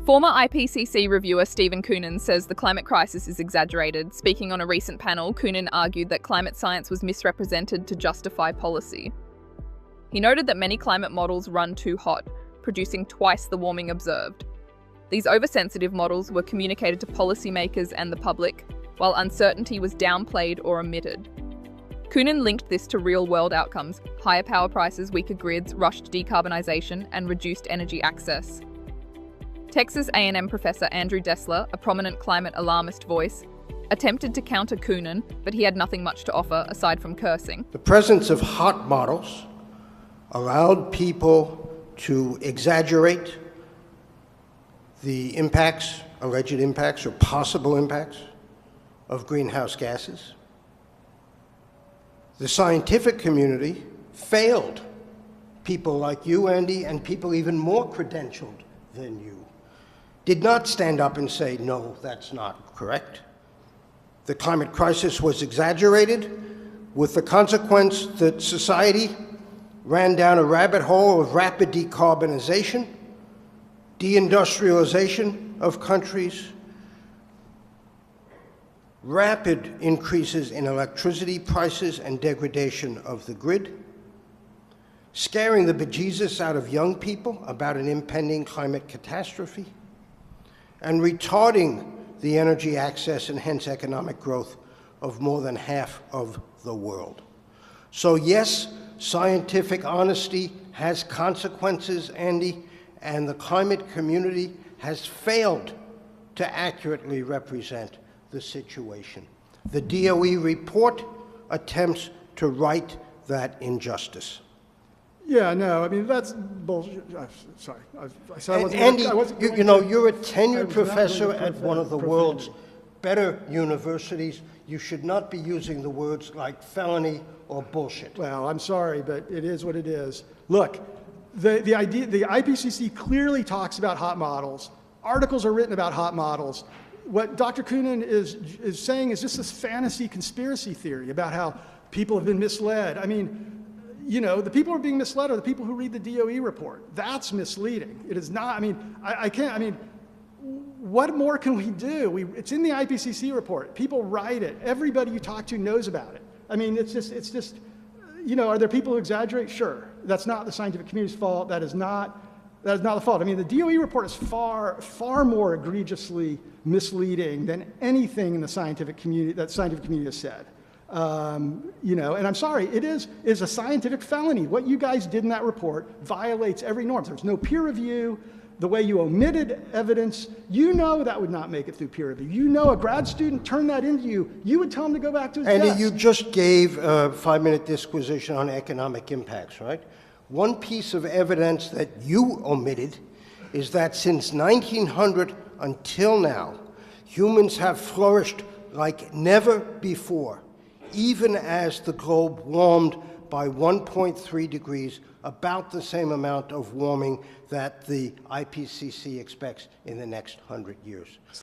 Former IPCC reviewer Stephen Koonin says the climate crisis is exaggerated. Speaking on a recent panel, Koonin argued that climate science was misrepresented to justify policy. He noted that many climate models run too hot, producing twice the warming observed. These oversensitive models were communicated to policymakers and the public, while uncertainty was downplayed or omitted. Koonin linked this to real-world outcomes: higher power prices, weaker grids, rushed decarbonisation, and reduced energy access. Texas A&M professor Andrew Dessler, a prominent climate alarmist voice, attempted to counter Koonin, but he had nothing much to offer aside from cursing. The presence of hot models allowed people to exaggerate the impacts, alleged impacts or possible impacts of greenhouse gases. The scientific community failed people like you, Andy, and people even more credentialed than you, did not stand up and say, no, that's not correct. The climate crisis was exaggerated, with the consequence that society ran down a rabbit hole of rapid decarbonization, deindustrialization of countries, rapid increases in electricity prices and degradation of the grid, scaring the bejesus out of young people about an impending climate catastrophe, and retarding the energy access and hence economic growth of more than half of the world. So yes, scientific honesty has consequences, Andy, and the climate community has failed to accurately represent the situation. The DOE report attempts to right that injustice. Yeah, no, I mean, that's bullshit. Sorry. Andy, you know, you're a tenured professor at one of the world's better universities. You should not be using the words like felony or bullshit. Well, I'm sorry, but it is what it is. Look, the IPCC clearly talks about hot models. Articles are written about hot models. What Dr. Koonin is saying is just this fantasy conspiracy theory about how people have been misled. I mean, you know, the people who are being misled are the people who read the DOE report. That's misleading. It is not, I mean, I can't, I mean, what more can we do? It's in the IPCC report. People write it. Everybody you talk to knows about it. I mean, it's just, you know, are there people who exaggerate? Sure. That's not the scientific community's fault. That is not the fault. I mean, the DOE report is far more egregiously misleading than anything in the scientific community that scientific community has said. You know, and I'm sorry, it is a scientific felony. What you guys did in that report violates every norm. There's no peer review. The way you omitted evidence, you know that would not make it through peer review. You know a grad student turned that into you. You would tell him to go back to his desk. Andy, you just gave a 5-minute disquisition on economic impacts, right? One piece of evidence that you omitted is that since 1900 until now, humans have flourished like never before, even as the globe warmed by 1.3 degrees, about the same amount of warming that the IPCC expects in the next 100 years.